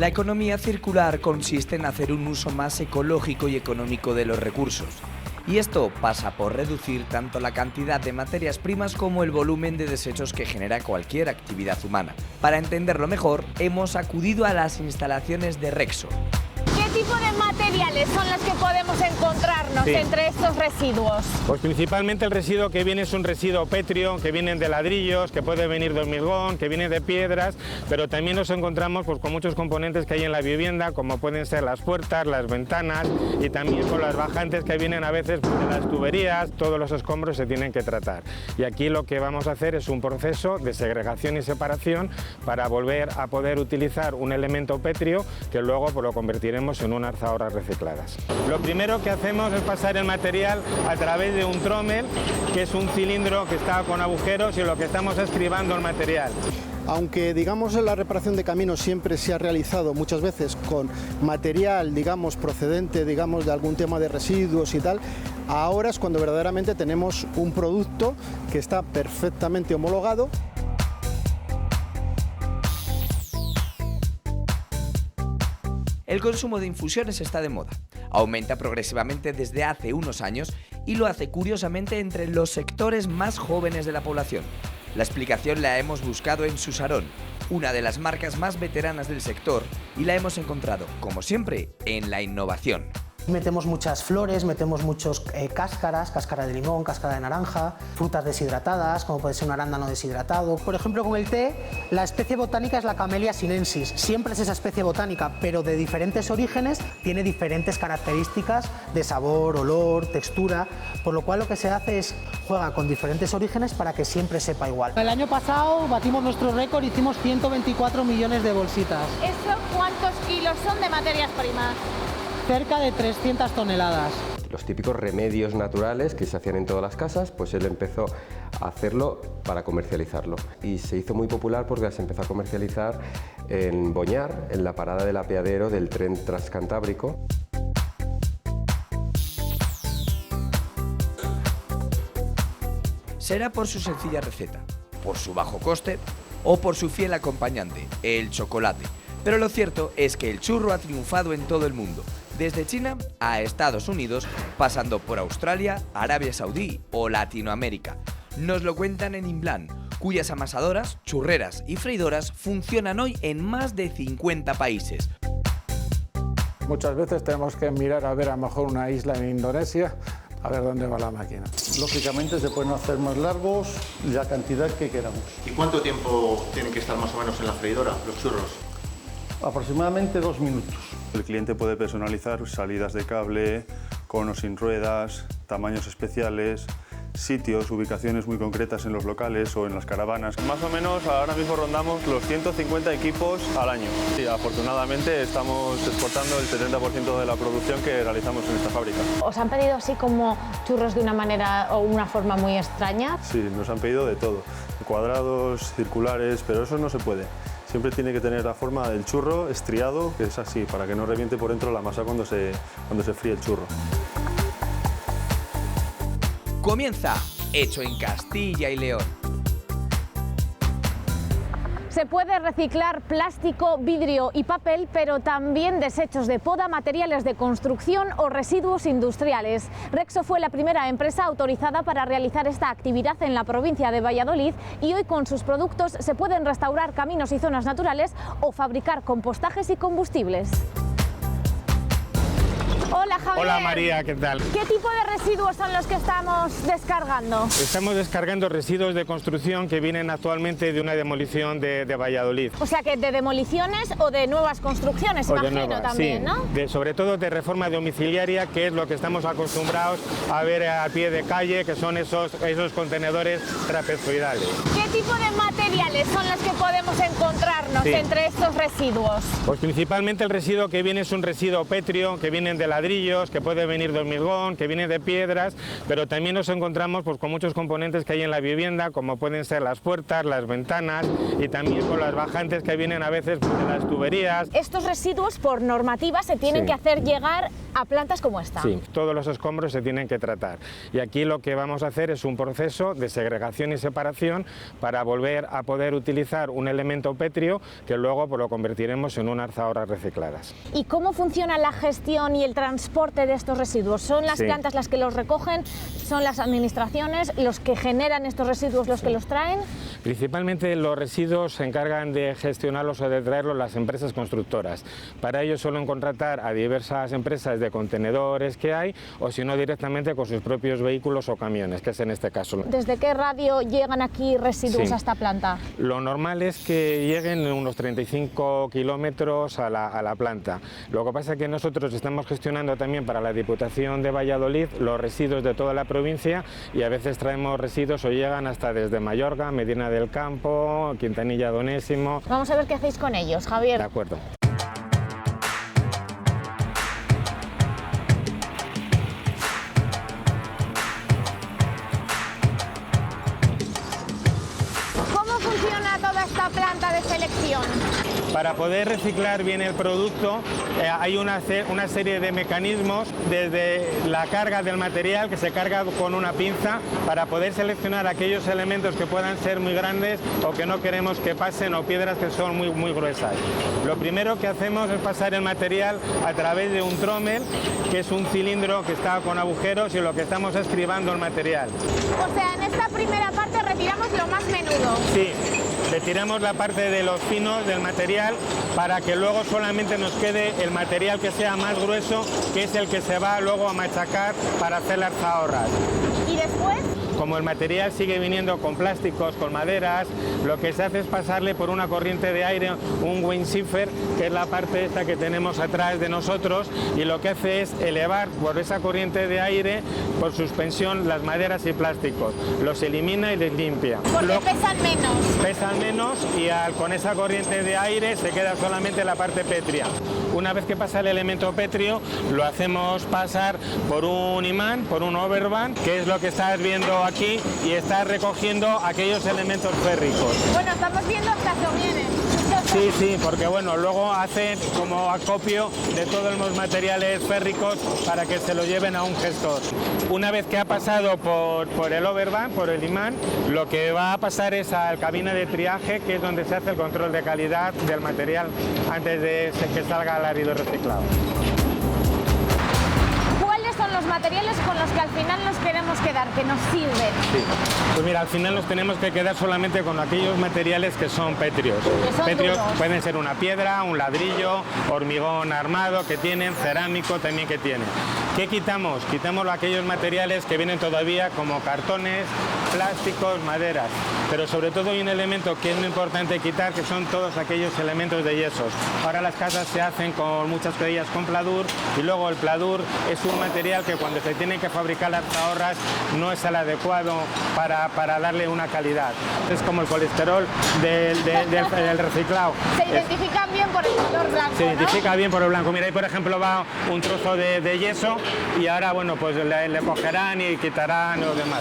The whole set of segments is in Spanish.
La economía circular consiste en hacer un uso más ecológico y económico de los recursos. Y esto pasa por reducir tanto la cantidad de materias primas como el volumen de desechos que genera cualquier actividad humana. Para entenderlo mejor, hemos acudido a las instalaciones de Rexo. ¿Qué tipo de materiales son los que podemos encontrarnos entre estos residuos? Pues principalmente el residuo que viene es un residuo pétreo, que vienen de ladrillos, que puede venir de hormigón, que viene de piedras, pero también nos encontramos pues, con muchos componentes que hay en la vivienda, como pueden ser las puertas, las ventanas y también con las bajantes que vienen a veces pues, de las tuberías. Todos los escombros se tienen que tratar. Y aquí lo que vamos a hacer es un proceso de segregación y separación para volver a poder utilizar un elemento pétreo que luego pues, lo convertiremos en unas zahoras recicladas. Lo primero que hacemos es pasar el material a través de un trommel, que es un cilindro que está con agujeros y lo que estamos es cribando el material. Aunque digamos la reparación de caminos siempre se ha realizado muchas veces con material digamos procedente digamos de algún tema de residuos y tal, ahora es cuando verdaderamente tenemos un producto que está perfectamente homologado. El consumo de infusiones está de moda. Aumenta progresivamente desde hace unos años y lo hace curiosamente entre los sectores más jóvenes de la población. La explicación la hemos buscado en Susarón, una de las marcas más veteranas del sector, y la hemos encontrado, como siempre, en la innovación. Metemos muchas flores, metemos muchos cáscara de limón, cáscara de naranja, frutas deshidratadas, como puede ser un arándano deshidratado. Por ejemplo, con el té, la especie botánica es la Camellia sinensis. Siempre es esa especie botánica, pero de diferentes orígenes, tiene diferentes características de sabor, olor, textura, por lo cual lo que se hace es juega con diferentes orígenes para que siempre sepa igual. El año pasado batimos nuestro récord, hicimos 124 millones de bolsitas. ¿Eso cuántos kilos son de materias primas? Cerca de 300 toneladas. Los típicos remedios naturales que se hacían en todas las casas, pues él empezó a hacerlo para comercializarlo. Y se hizo muy popular porque se empezó a comercializar en Boñar, en la parada del apeadero del tren transcantábrico. Será por su sencilla receta, por su bajo coste o por su fiel acompañante, el chocolate. Pero lo cierto es que el churro ha triunfado en todo el mundo, desde China a Estados Unidos, pasando por Australia, Arabia Saudí o Latinoamérica. Nos lo cuentan en Inblan, cuyas amasadoras, churreras y freidoras funcionan hoy en más de 50 países. Muchas veces tenemos que mirar a ver a lo mejor una isla en Indonesia, a ver dónde va la máquina. Lógicamente se pueden hacer más largos la cantidad que queramos. ¿Y cuánto tiempo tienen que estar más o menos en la freidora los churros? Aproximadamente 2 minutos. El cliente puede personalizar salidas de cable, conos sin ruedas, tamaños especiales, sitios, ubicaciones muy concretas en los locales o en las caravanas. Más o menos ahora mismo rondamos los 150 equipos al año. Y afortunadamente estamos exportando el 70% de la producción que realizamos en esta fábrica. ¿Os han pedido así como churros de una manera o una forma muy extraña? Sí, nos han pedido de todo, cuadrados, circulares, pero eso no se puede. Siempre tiene que tener la forma del churro estriado, que es así, para que no reviente por dentro la masa cuando se fríe el churro. Comienza Hecho en Castilla y León. Se puede reciclar plástico, vidrio y papel, pero también desechos de poda, materiales de construcción o residuos industriales. Rexo fue la primera empresa autorizada para realizar esta actividad en la provincia de Valladolid y hoy con sus productos se pueden restaurar caminos y zonas naturales o fabricar compostajes y combustibles. Hola Javier. Hola María, ¿qué tal? ¿Qué tipo de residuos son los que estamos descargando? Estamos descargando residuos de construcción que vienen actualmente de una demolición de Valladolid. O sea que de demoliciones o de nuevas construcciones, o imagino nuevas, también, sí, ¿no? Sobre todo de reforma domiciliaria, que es lo que estamos acostumbrados a ver a pie de calle, que son esos contenedores trapezoidales. ¿Qué tipo de materiales son los que podemos encontrarnos entre estos residuos? Pues principalmente el residuo que viene es un residuo pétreo, que vienen de ladrillos, que puede venir de hormigón, que viene de piedras, pero también nos encontramos pues, con muchos componentes que hay en la vivienda, como pueden ser las puertas, las ventanas y también con las bajantes que vienen a veces pues, de las tuberías. Estos residuos por normativa se tienen que hacer llegar a plantas como esta. Sí, todos los escombros se tienen que tratar. Y aquí lo que vamos a hacer es un proceso de segregación y separación para volver a poder utilizar un elemento pétreo que luego pues, lo convertiremos en unas zahorras recicladas. ¿Y cómo funciona la gestión y el transporte de estos residuos? ¿Son las plantas las que los recogen? ¿Son las administraciones los que generan estos residuos los que los traen? Principalmente los residuos se encargan de gestionarlos o de traerlos las empresas constructoras. Para ello suelen contratar a diversas empresas de contenedores que hay, o si no directamente con sus propios vehículos o camiones, que es en este caso. ¿Desde qué radio llegan aquí residuos a esta planta? Lo normal es que lleguen unos 35 kilómetros a la planta. Lo que pasa es que nosotros estamos gestionando también para la Diputación de Valladolid los residuos de toda la provincia y a veces traemos residuos o llegan hasta desde Mallorca, Medina del Campo, Quintanilla de Onésimo. Vamos a ver qué hacéis con ellos, Javier. De acuerdo. Esta planta de selección. Para poder reciclar bien el producto hay una serie de mecanismos, desde la carga del material que se carga con una pinza para poder seleccionar aquellos elementos que puedan ser muy grandes o que no queremos que pasen, o piedras que son muy gruesas. Lo primero que hacemos es pasar el material a través de un trommel, que es un cilindro que está con agujeros y lo que estamos es cribando el material. O sea, en esta primera parte retiramos lo más menudo. Sí. Retiramos la parte de los finos del material para que luego solamente nos quede el material que sea más grueso, que es el que se va luego a machacar para hacer las zahorras. ¿Y después? Como el material sigue viniendo con plásticos, con maderas, lo que se hace es pasarle por una corriente de aire, un windshifter, que es la parte esta que tenemos atrás de nosotros, y lo que hace es elevar por esa corriente de aire, por suspensión, las maderas y plásticos. Los elimina y les limpia. Porque pesan menos. Pesan menos y con esa corriente de aire se queda solamente la parte pétrea. Una vez que pasa el elemento pétreo, lo hacemos pasar por un imán, por un overband, que es lo que estás viendo aquí, y estás recogiendo aquellos elementos férricos. Bueno, estamos viendo hasta somieres. Sí, porque bueno, luego hacen como acopio de todos los materiales férricos para que se lo lleven a un gestor. Una vez que ha pasado por el overband, por el imán, lo que va a pasar es a la cabina de triaje, que es donde se hace el control de calidad del material antes de que salga al árido reciclado. Son los materiales con los que al final nos queremos quedar, que nos sirven. Sí. Pues mira, al final nos tenemos que quedar solamente con aquellos materiales que son pétreos. Pétreos pueden ser una piedra, un ladrillo, hormigón armado que tienen, cerámico también que tienen. ¿Qué quitamos? Quitamos aquellos materiales que vienen todavía como cartones, plásticos, maderas. Pero sobre todo hay un elemento que es muy importante quitar, que son todos aquellos elementos de yesos. Ahora las casas se hacen con muchas de ellas con pladur, y luego el pladur es un material que cuando se tienen que fabricar las zahorras no es el adecuado para darle una calidad. Es como el colesterol del reciclado. Se identifican bien por el color blanco, Se identifica bien por el blanco. Mira, ahí por ejemplo va un trozo de yeso y ahora bueno, pues le cogerán y quitarán lo demás.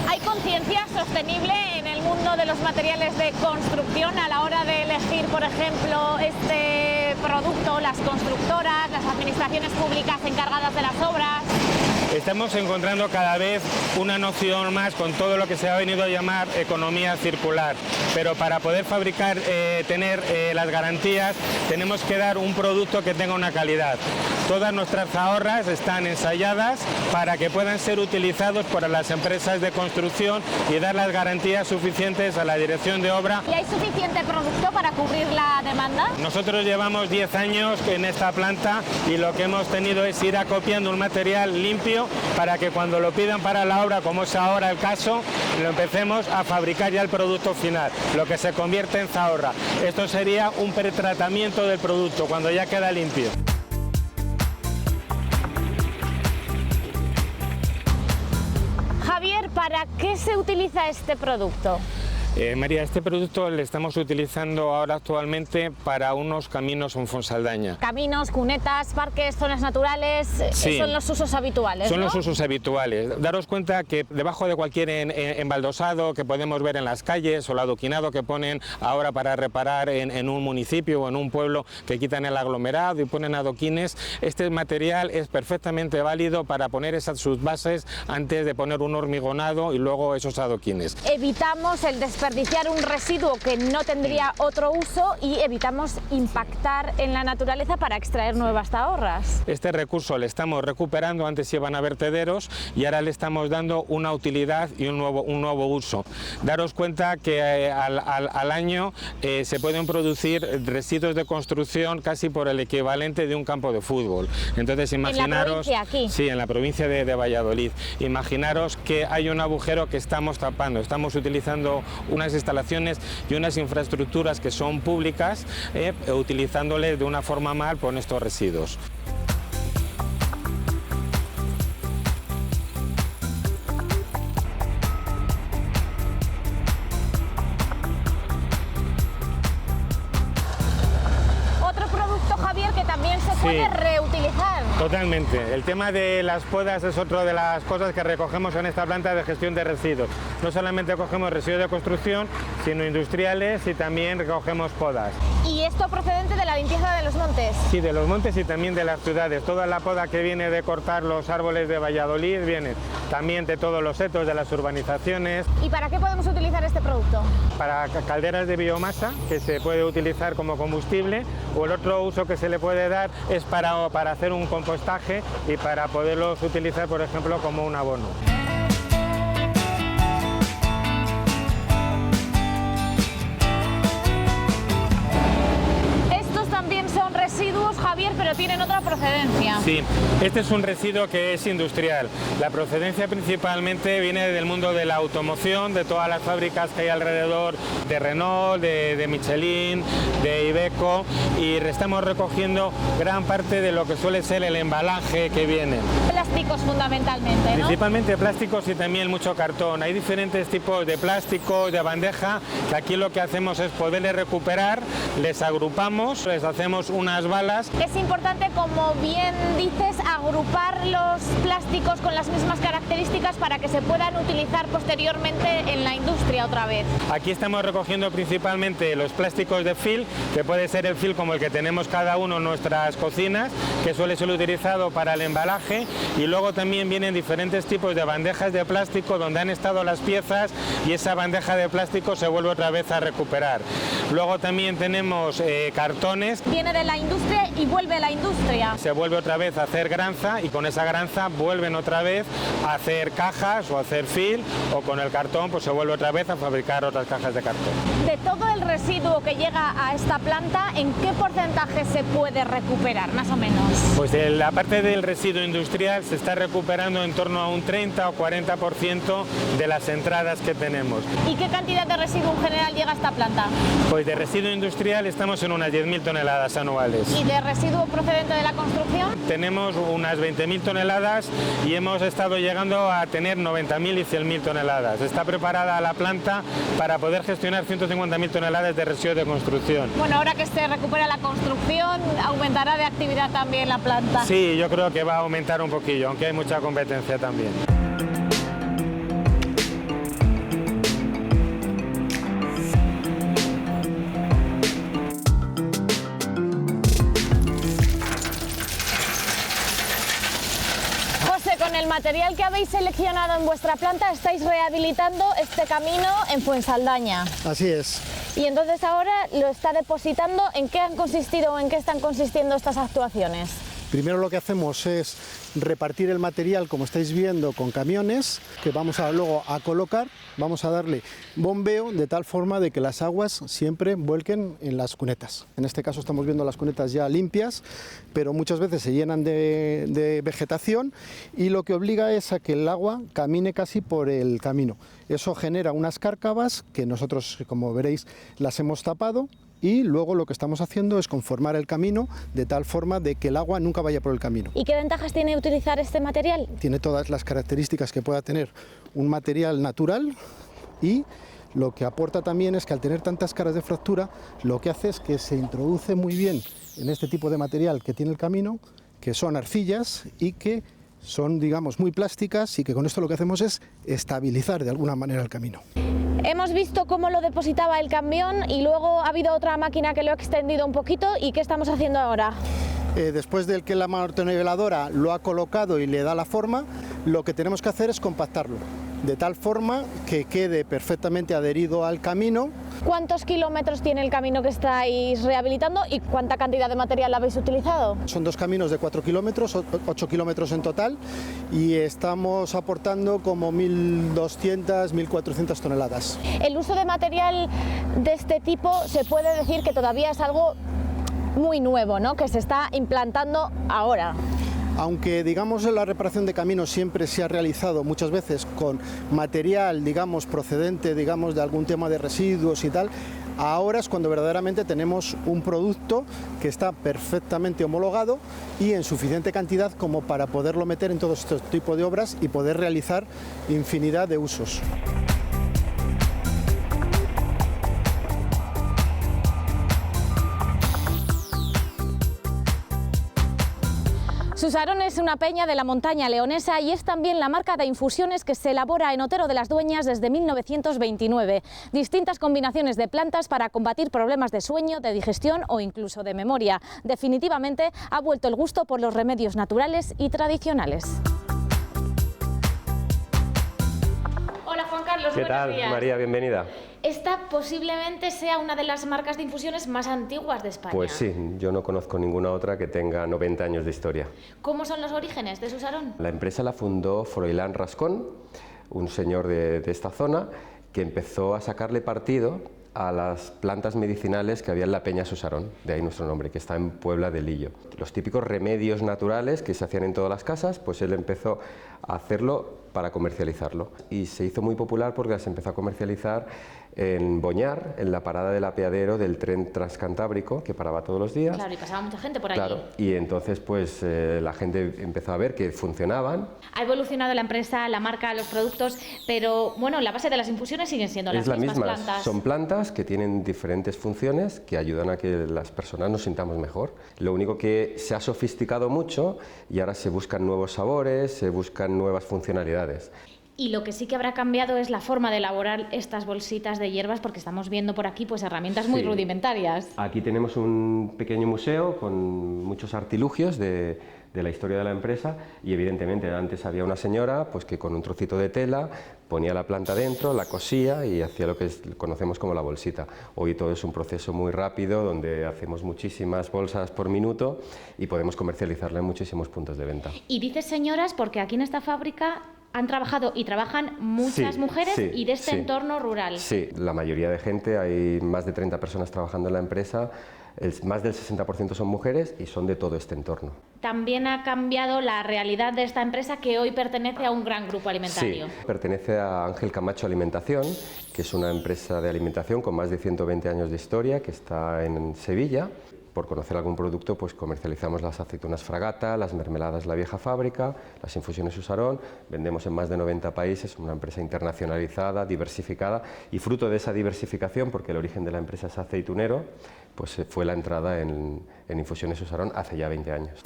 ¿Hay conciencia sostenible en el mundo de los materiales de construcción a la hora de elegir, por ejemplo, este producto, las constructoras, las administraciones públicas encargadas de las obras? Estamos encontrando cada vez una noción más con todo lo que se ha venido a llamar economía circular, pero para poder fabricar, tener las garantías, tenemos que dar un producto que tenga una calidad. Todas nuestras zahorras están ensayadas para que puedan ser utilizados por las empresas de construcción y dar las garantías suficientes a la dirección de obra. ¿Y hay suficiente producto para cubrir la demanda? Nosotros llevamos 10 años en esta planta y lo que hemos tenido es ir acopiando un material limpio para que cuando lo pidan para la obra, como es ahora el caso, lo empecemos a fabricar ya el producto final, lo que se convierte en zahorra. Esto sería un pretratamiento del producto cuando ya queda limpio. Javier, ¿para qué se utiliza este producto? María, este producto le estamos utilizando ahora actualmente para unos caminos en Fuensaldaña. Caminos, cunetas, parques, zonas naturales, sí, son los usos habituales, son ¿no? los usos habituales. Daros cuenta que debajo de cualquier embaldosado que podemos ver en las calles o el adoquinado que ponen ahora para reparar en un municipio o en un pueblo, que quitan el aglomerado y ponen adoquines, este material es perfectamente válido para poner sus bases antes de poner un hormigonado y luego esos adoquines. Evitamos el desperdiciar un residuo que no tendría otro uso y evitamos impactar en la naturaleza para extraer nuevas tahorras. Este recurso le estamos recuperando, antes iban a vertederos y ahora le estamos dando una utilidad y un nuevo uso. Daros cuenta que al año se pueden producir residuos de construcción casi por el equivalente de un campo de fútbol. Entonces imaginaros... ¿En la provincia aquí? Sí, en la provincia de Valladolid. Imaginaros que hay un agujero que estamos tapando. Estamos utilizando unas instalaciones y unas infraestructuras que son públicas, utilizándoles de una forma mal por estos residuos. Puede reutilizar. Totalmente. El tema de las podas es otra de las cosas que recogemos en esta planta de gestión de residuos. No solamente cogemos residuos de construcción, sino industriales, y también recogemos podas. ¿Y esto procedente de la limpieza de los montes? Sí, de los montes y también de las ciudades. Toda la poda que viene de cortar los árboles de Valladolid viene también de todos los setos de las urbanizaciones. ¿Y para qué podemos utilizar este producto? Para calderas de biomasa, que se puede utilizar como combustible, o el otro uso que se le puede dar es para hacer un compostaje y para poderlos utilizar, por ejemplo, como un abono. Residuos, Javier, pero tienen otra procedencia. Sí, este es un residuo que es industrial. La procedencia principalmente viene del mundo de la automoción, de todas las fábricas que hay alrededor, de Renault, de Michelin, de Iveco, y estamos recogiendo gran parte de lo que suele ser el embalaje que viene. Plásticos fundamentalmente, ¿no? Principalmente plásticos y también mucho cartón. Hay diferentes tipos de plástico, de bandeja, que aquí lo que hacemos es poderles recuperar, les agrupamos, les hacemos unas balas. Es importante, como bien dices, agrupar los plásticos con las mismas características para que se puedan utilizar posteriormente en la industria otra vez. Aquí estamos recogiendo principalmente los plásticos de film, que puede ser el film como el que tenemos cada uno en nuestras cocinas, que suele ser utilizado para el embalaje, y luego también vienen diferentes tipos de bandejas de plástico donde han estado las piezas y esa bandeja de plástico se vuelve otra vez a recuperar. Luego también tenemos cartones. Viene de la industria y vuelve a la industria. Se vuelve otra vez a hacer granza y con esa granza vuelven otra vez a hacer cajas o a hacer film, o con el cartón pues se vuelve otra vez a fabricar otras cajas de cartón. De todo el residuo que llega a esta planta, ¿en qué porcentaje se puede recuperar, más o menos? Pues la parte del residuo industrial se está recuperando en torno a un 30 o 40% de las entradas que tenemos. ¿Y qué cantidad de residuo en general llega a esta planta? Pues de residuo industrial estamos en unas 10.000 toneladas anuales. ¿Y de residuo procedente de la construcción? Tenemos unas 20.000 toneladas y hemos estado llegando a tener 90.000 y 100.000 toneladas. Está preparada la planta para poder gestionar 150.000 toneladas de residuos de construcción. Bueno, ahora que se recupera la construcción, aumentará de actividad también la planta. Sí, yo creo que va a aumentar un poquillo, aunque hay mucha competencia también. Con el material que habéis seleccionado en vuestra planta estáis rehabilitando este camino en Fuensaldaña. Así es. Y entonces ahora lo está depositando. ¿En qué han consistido o en qué están consistiendo estas actuaciones? Primero lo que hacemos es repartir el material, como estáis viendo, con camiones que vamos luego a colocar. Vamos a darle bombeo de tal forma de que las aguas siempre vuelquen en las cunetas. En este caso estamos viendo las cunetas ya limpias, pero muchas veces se llenan de vegetación, y lo que obliga es a que el agua camine casi por el camino. Eso genera unas cárcavas que nosotros, como veréis, las hemos tapado. Y luego lo que estamos haciendo es conformar el camino de tal forma de que el agua nunca vaya por el camino. ¿Y qué ventajas tiene utilizar este material? Tiene todas las características que pueda tener un material natural, y lo que aporta también es que al tener tantas caras de fractura, lo que hace es que se introduce muy bien en este tipo de material que tiene el camino, que son arcillas y que son, digamos, muy plásticas, y que con esto lo que hacemos es estabilizar de alguna manera el camino. Hemos visto cómo lo depositaba el camión y luego ha habido otra máquina que lo ha extendido un poquito. ¿Y qué estamos haciendo ahora? Después de que la martoniveladora lo ha colocado y le da la forma, lo que tenemos que hacer es compactarlo, de tal forma que quede perfectamente adherido al camino. ¿Cuántos kilómetros tiene el camino que estáis rehabilitando y cuánta cantidad de material habéis utilizado? Son 2 caminos de 4 kilómetros, 8 kilómetros en total, y estamos aportando como 1.200, 1.400 toneladas. El uso de material de este tipo se puede decir que todavía es algo muy nuevo, ¿no?, que se está implantando ahora. Aunque, digamos, la reparación de caminos siempre se ha realizado muchas veces con material, digamos, procedente, digamos, de algún tema de residuos y tal, ahora es cuando verdaderamente tenemos un producto que está perfectamente homologado y en suficiente cantidad como para poderlo meter en todo este tipo de obras y poder realizar infinidad de usos. Susarón es una peña de la montaña leonesa y es también la marca de infusiones que se elabora en Otero de las Dueñas desde 1929. Distintas combinaciones de plantas para combatir problemas de sueño, de digestión o incluso de memoria. Definitivamente ha vuelto el gusto por los remedios naturales y tradicionales. Hola Juan Carlos, ¿qué tal, buenos días. María? Bienvenida. Esta posiblemente sea una de las marcas de infusiones más antiguas de España. Pues sí, yo no conozco ninguna otra que tenga 90 años de historia. ¿Cómo son los orígenes de Susarón? La empresa la fundó Froilán Rascón, un señor de esta zona, que empezó a sacarle partido a las plantas medicinales que había en la Peña Susarón, de ahí nuestro nombre, que está en Puebla de Lillo. Los típicos remedios naturales que se hacían en todas las casas, pues él empezó a hacerlo para comercializarlo. Y se hizo muy popular porque se empezó a comercializar en Boñar, en la parada del apeadero del tren transcantábrico, que paraba todos los días. Claro, y pasaba mucha gente por allí. Claro, y entonces pues la gente empezó a ver que funcionaban. Ha evolucionado la empresa, la marca, los productos, pero bueno, la base de las infusiones siguen siendo las mismas plantas. Son plantas que tienen diferentes funciones que ayudan a que las personas nos sintamos mejor. Lo único que se ha sofisticado mucho y ahora se buscan nuevos sabores, se buscan nuevas funcionalidades. Y lo que sí que habrá cambiado es la forma de elaborar estas bolsitas de hierbas, porque estamos viendo por aquí pues herramientas muy rudimentarias. Aquí tenemos un pequeño museo con muchos artilugios de la historia de la empresa y evidentemente antes había una señora pues que con un trocito de tela ponía la planta dentro, la cosía y hacía lo que conocemos como la bolsita. Hoy todo es un proceso muy rápido donde hacemos muchísimas bolsas por minuto y podemos comercializarla en muchísimos puntos de venta. Y dices señoras porque aquí en esta fábrica han trabajado y trabajan muchas mujeres y de este entorno rural. Sí, la mayoría de gente, hay más de 30 personas trabajando en la empresa, más del 60% son mujeres y son de todo este entorno. También ha cambiado la realidad de esta empresa que hoy pertenece a un gran grupo alimentario. Sí, pertenece a Ángel Camacho Alimentación, que es una empresa de alimentación con más de 120 años de historia que está en Sevilla. Por conocer algún producto, pues comercializamos las aceitunas Fragata, las mermeladas La Vieja Fábrica, las infusiones Susarón, vendemos en más de 90 países, una empresa internacionalizada, diversificada, y fruto de esa diversificación, porque el origen de la empresa es aceitunero, pues fue la entrada en infusiones Susarón hace ya 20 años.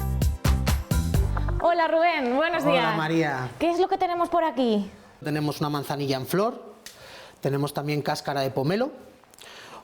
Hola Rubén, buenos días. Hola María. ¿Qué es lo que tenemos por aquí? Tenemos una manzanilla en flor, tenemos también cáscara de pomelo,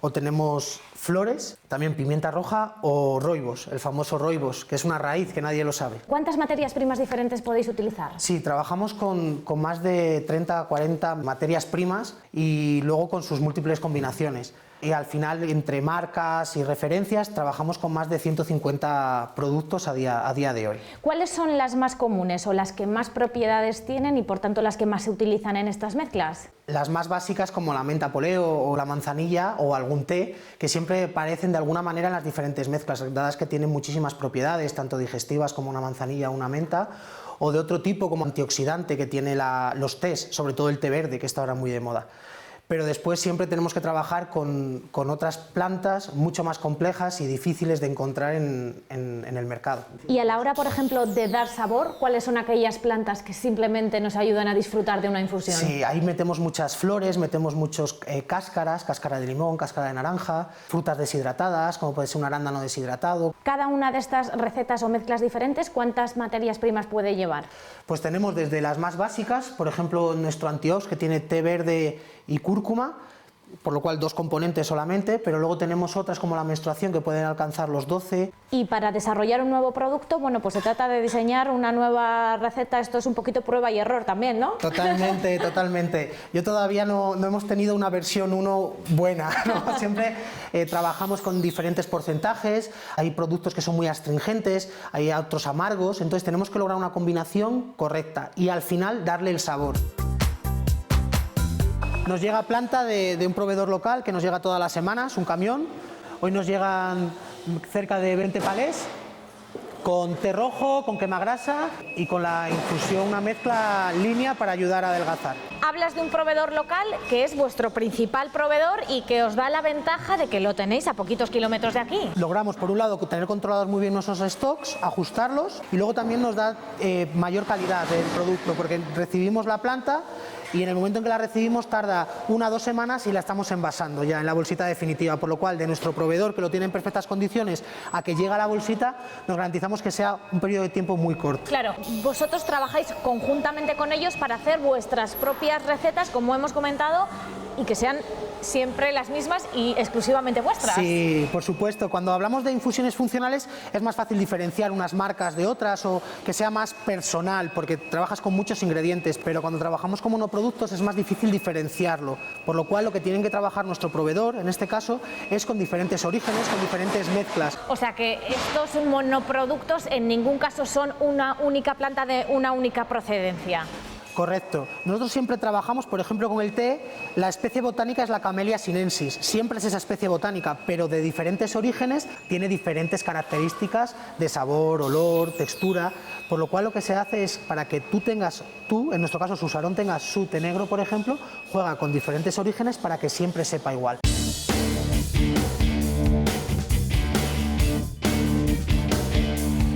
o tenemos flores, también pimienta roja o roibos, el famoso roibos, que es una raíz que nadie lo sabe. ¿Cuántas materias primas diferentes podéis utilizar? Sí, trabajamos con más de 30 a 40 materias primas y luego con sus múltiples combinaciones. Y al final, entre marcas y referencias, trabajamos con más de 150 productos a día de hoy. ¿Cuáles son las más comunes o las que más propiedades tienen y por tanto las que más se utilizan en estas mezclas? Las más básicas como la menta poleo o la manzanilla o algún té, que siempre aparecen de alguna manera en las diferentes mezclas, dadas que tienen muchísimas propiedades, tanto digestivas como una manzanilla o una menta, o de otro tipo como antioxidante que tiene los tés, sobre todo el té verde, que está ahora muy de moda. pero después siempre tenemos que trabajar con otras plantas mucho más complejas y difíciles de encontrar en el mercado. Y a la hora, por ejemplo, de dar sabor, ¿cuáles son aquellas plantas que simplemente nos ayudan a disfrutar de una infusión? Sí, ahí metemos muchas flores, metemos muchos cáscaras, cáscara de limón, cáscara de naranja, frutas deshidratadas, como puede ser un arándano deshidratado. Cada una de estas recetas o mezclas diferentes, ¿cuántas materias primas puede llevar? Pues tenemos desde las más básicas, por ejemplo, nuestro antiox, que tiene té verde y cúrcuma, por lo cual 2 componentes solamente, pero luego tenemos otras como la menstruación que pueden alcanzar los 12. Y para desarrollar un nuevo producto, bueno, pues se trata de diseñar una nueva receta, esto es un poquito prueba y error también, ¿no? Totalmente, totalmente. Yo todavía no hemos tenido una versión 1 buena, ¿no? Siempre trabajamos con diferentes porcentajes, hay productos que son muy astringentes, hay otros amargos, entonces tenemos que lograr una combinación correcta y al final darle el sabor. Nos llega planta de un proveedor local que nos llega todas las semanas, un camión. Hoy nos llegan cerca de 20 palés con té rojo, con quemagrasa y con la infusión, una mezcla línea para ayudar a adelgazar. Hablas de un proveedor local que es vuestro principal proveedor y que os da la ventaja de que lo tenéis a poquitos kilómetros de aquí. Logramos, por un lado, tener controlados muy bien nuestros stocks, ajustarlos y luego también nos da mayor calidad del producto porque recibimos la planta y en el momento en que la recibimos tarda 1 o 2 semanas y la estamos envasando ya en la bolsita definitiva, por lo cual de nuestro proveedor, que lo tiene en perfectas condiciones, a que llega la bolsita, nos garantizamos que sea un periodo de tiempo muy corto. Claro, vosotros trabajáis conjuntamente con ellos para hacer vuestras propias recetas, como hemos comentado, y que sean siempre las mismas y exclusivamente vuestras. Sí, por supuesto. Cuando hablamos de infusiones funcionales es más fácil diferenciar unas marcas de otras o que sea más personal porque trabajas con muchos ingredientes, pero cuando trabajamos con monoproductos es más difícil diferenciarlo, por lo cual lo que tienen que trabajar nuestro proveedor, en este caso, es con diferentes orígenes, con diferentes mezclas. O sea que estos monoproductos en ningún caso son una única planta de una única procedencia. Correcto. Nosotros siempre trabajamos, por ejemplo, con el té, la especie botánica es la Camellia sinensis. Siempre es esa especie botánica, pero de diferentes orígenes, tiene diferentes características de sabor, olor, textura, por lo cual lo que se hace es, para que tú, en nuestro caso Susarón, tengas su té negro, por ejemplo, juega con diferentes orígenes para que siempre sepa igual.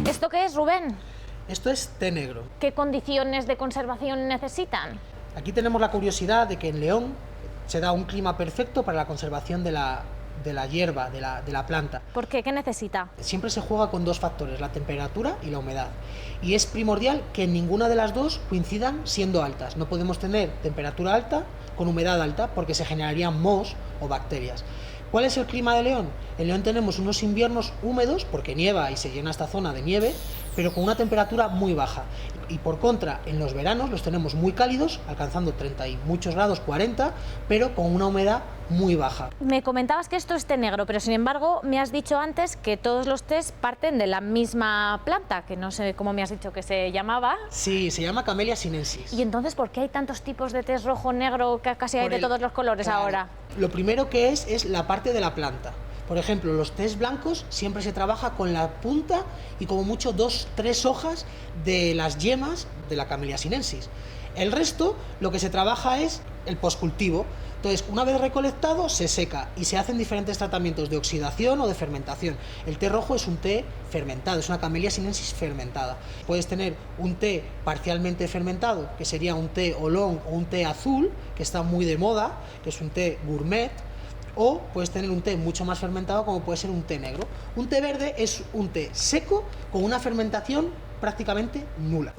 ¿Esto qué es, Rubén? Esto es té negro. ¿Qué condiciones de conservación necesitan? Aquí tenemos la curiosidad de que en León se da un clima perfecto para la conservación de la hierba, de la planta. ¿Por qué? ¿Qué necesita? Siempre se juega con 2 factores, la temperatura y la humedad. Y es primordial que ninguna de las dos coincidan siendo altas. No podemos tener temperatura alta con humedad alta porque se generarían mohos o bacterias. ¿Cuál es el clima de León? En León tenemos unos inviernos húmedos, porque nieva y se llena esta zona de nieve, pero con una temperatura muy baja. Y por contra, en los veranos los tenemos muy cálidos, alcanzando 30 y muchos grados, 40, pero con una humedad muy baja. Me comentabas que esto es té negro, pero sin embargo me has dicho antes que todos los tés parten de la misma planta, que no sé cómo me has dicho que se llamaba. Sí, se llama Camellia sinensis. ¿Y entonces por qué hay tantos tipos de tés rojo, negro, que casi hay de todos los colores ahora? Lo primero que es la parte de la planta. Por ejemplo, los tés blancos siempre se trabaja con la punta y como mucho 2 o 3 hojas de las yemas de la Camellia sinensis. El resto, lo que se trabaja es el postcultivo. Entonces, una vez recolectado, se seca y se hacen diferentes tratamientos de oxidación o de fermentación. El té rojo es un té fermentado, es una Camellia sinensis fermentada. Puedes tener un té parcialmente fermentado, que sería un té oolong o un té azul, que está muy de moda, que es un té gourmet, o puedes tener un té mucho más fermentado, como puede ser un té negro. Un té verde es un té seco con una fermentación prácticamente nula.